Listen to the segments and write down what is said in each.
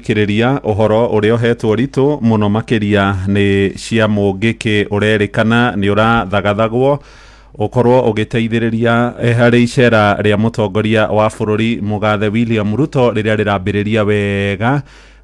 Kiriria uhoro uria uhetwo ritu muno makiria ni cia mungiki urerikana ni urathagathagwo ukorwo ugiteithiriria hari icera ria mutongoria wa bururi Mugathe William Ruto riria rirambiriria wega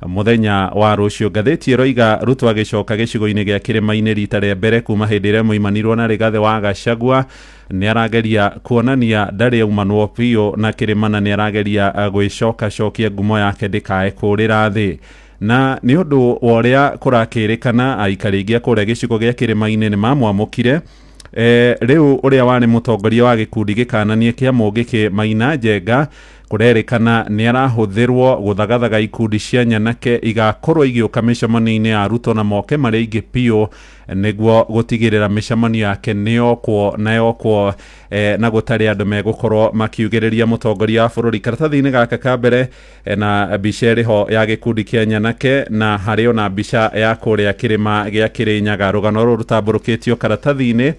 muthenya wa rucio. Ngatheti iroiga Ruto agicoka gicigo-ini gia Kirima-ini rita ria mbere kuma hindi iria muimanirwo na Rigathi wa Gachagua ni arageria kuonania ndari aumanwo biu na Kirima na ni arageria gwicoka cokia ngumo yake ndikae kurira thi na ni undu wa uria kurakirikana aikari kuria gicigo gia Kirima-ini ni mamwamukire riu uria wari mutongoria wa gikundi gikananie kia mungiki Maina Njenga kurerikana ni arahuthirwo guthagathaga ikundi cia nyanake igakorwo igiuka micemania-ini ya Ruto na moke maria ingi piu niguo gutigirira micemanio yake niyokwo na gutari andu megukorwo makiugiriria mutongoria wa bururi. Karatathi-ini gaka ka mbere na mbica iriho ya gikundi kia nyanake na hari ona mbica ya kuria Kirima gia Kirinyaga. Rugano ruru rutamburukitio karatathi-ini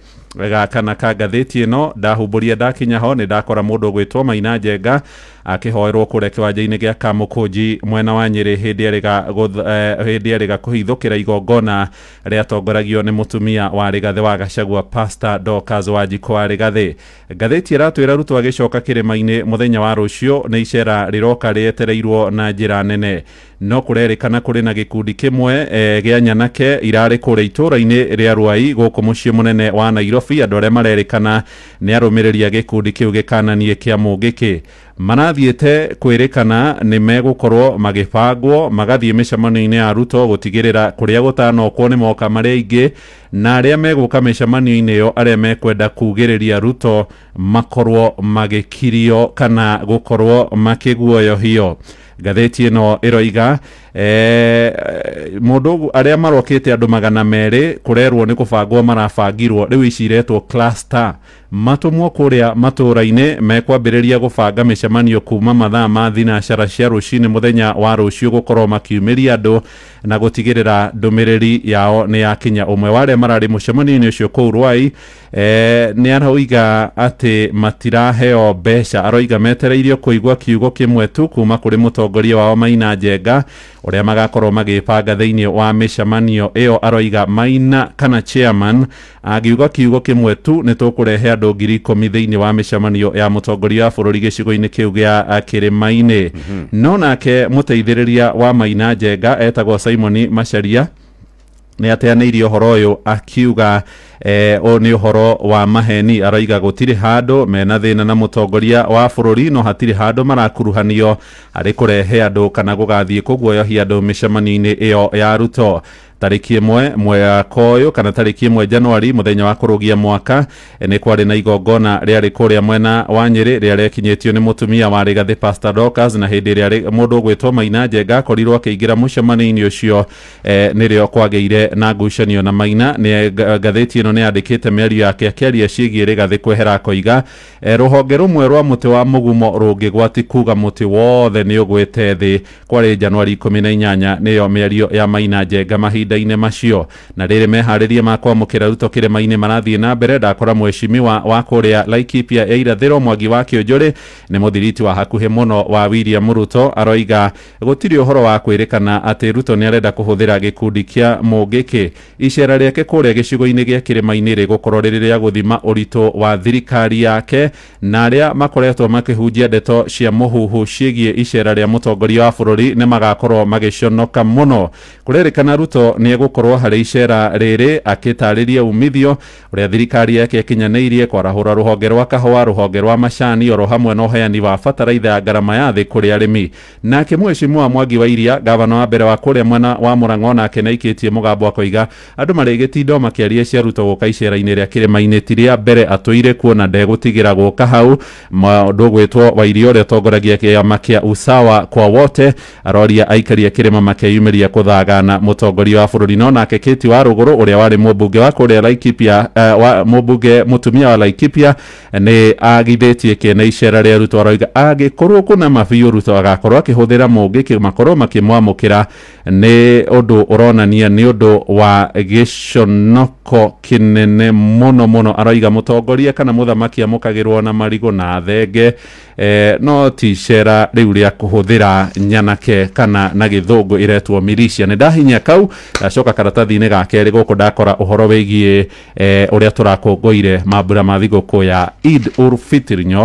gaka na ka ngatheti ino ndahumburia ndakinya ho ni ndakora mundu gwitwo Maina Njenga akihoerwo kuria kiwanja-ini gia Kamukunji mwena wa Nyeri hindi ariga kuhithukira igongona ria tongoragio ni mutumia wa Rigathi wa Gachagua Pastor Dorcas Wanjiku wa Rigathi. Ngatheti iratwira Ruto agicoka Kirima-ini muthenya wa rucio ni icera riroka rietereirwo na njira nene no kurerikana kuri na gikundi kimwe gia nyanake irari kuria itura-ini ria Ruai guku mucii munene wa Nairobi. Andu aria marerikana ni arumiriria gikundi kiu gikananie kia mungiki marathiete kwirikana ni megukorwo magibangwo magathie micemanio-ini ya Ruto gutigirira kuria gutanokwo ni moka maria ingi na aria meguka micemanio-ini iyo aria mekwenda kugiriria Ruto makorwo magikirio kana gukorwo makiguoyohio. Ngatheti ino iroiga mundu aria marokete andu 200 kurerwo ni kubangwo marabangirwo riu iciretwo cluster matumwo kuria matura-ini mekwambiriria gubanga micemanio kuma mathaa ma thinacara cia rucini muthenya wa rucio gukorwo makiumiria andu na gutigirira ndumiriri yao ni yakinya. Umwe wa aria marari mucemanio-ini ucio kuu Ruai ni aroiga ati matiraheo mbeca. Aroiga metereirio kuigwa kiugo kimwe tu kuma kuri mutongoria wao Maina Njenga uria magakorwo magipanga thiini wa micemanio iyo. Aroiga Maina kana chairman agiuga kiugo kimwe tu ni tukurehe andu 10,000 thiini wa micemanio ya mutongoria wa bururi gicigo-ini kiu gia Kirima-ini. No nake muteithiriria wa Maina Njenga etagwo Simon Macharia ni ateanirie uhoro uyu akiuga ni uhoro wa maheni. Aroiga gutiri handu mena thina na mutongoria wa bururi no hatiri handu marakuruhanio ari kurehe andu kana gugathie kuguoyohia andu micemanio-ini iyo ya Ruto. Tariki 1 mwaka uyu kana tariki 1 Januari muthenya wa kurugia mwaka ni kwari na igongona riari kuria mwena wa Nyeri ria rekinyetio ni mutumia wa Rigathi Pastor Dorcas na hindi ria mundu gwitwo Maina Njenga korirwo akiingira mucemanio-ini ucio nirio kwageire na ngucanio na Maina. Ni ngatheti ino ni andikite miario yake akiaria ciigie Rigathi kwehera koiga ruhonge rumwe rwa muti wa mugumo rungigwati kuga muti wothe ni ugwite thi. Kwari Januari 18 niyo miario ya Maina Njenga mahinda-ini macio na riri meharirie makwamukira Ruto Kirima-ini marathie na mbere. Ndakora mweshimiwa wa kuria Laikipia ya irathiro Mwangi wa Kionjuri ni muthiriti wa hakuhi muno wa William Ruto. Aroiga gutiri uhoro wa kwirikana ati Ruto ni arenda kuhuthira gikundi kia mungiki. Icera riake kuria gicigo-ini gia Kirima-ini rigukorwo riri ria guthima uritu wa thirikari yake na aria makoretwo makihunjia ndeto cia muhuhu ciigie icera ria mutongoria wa bururi ni magakorwo magiconoka muno. Kurerikana Ruto ni egukorwo hari icera riri akitariria umithio uria thirikari yake ikinyaniirie kwarahura ruhonge rwa kahua, ruhonge rwa macani oro hamwe na uheani wa bataraitha ya ngarama ya thi kuri arimi. Nake mweshimiwa Mwangi wa Iria gavana wa mbere wa kuria mwena wa Murang'a nake naikitie mugambo akoiga andu marigitindo makiaria cia Ruto guka icera-ini ria Kirima-ini tiria mbere atuire kuona ndegutigira guka hau mundu gwitwo wa Iria uria tongoragia kiama kia Usawa kwa wote aroria aikari a Kirima makiyumiria kuthagana mutongoria wa bururi no nake Kiti wa Ruguru uria wari mũmbunge wa kuria Laikipia wa mũmbunge mutumia wa Laikipia ni agithitie kene icera ria Ruto aroiga agikorwo kuna mabiũ Ruto agakorwo akihuthira mũngĩ kimakorwo makimwamukira ni undu uronania ni undu wa giconoko kinene muno aroiga mutongoria kana muthamaki amukagirwo na marigo na thenge no ticera riu ria kuhuthira nyanake kana na githungu iretwo militia ni ndahinya kau acoka karatathi-ini gake guku ndakora uhoro wigie uria turakongoire mambura ma thigũkũ ya Eid ul Fitr nyo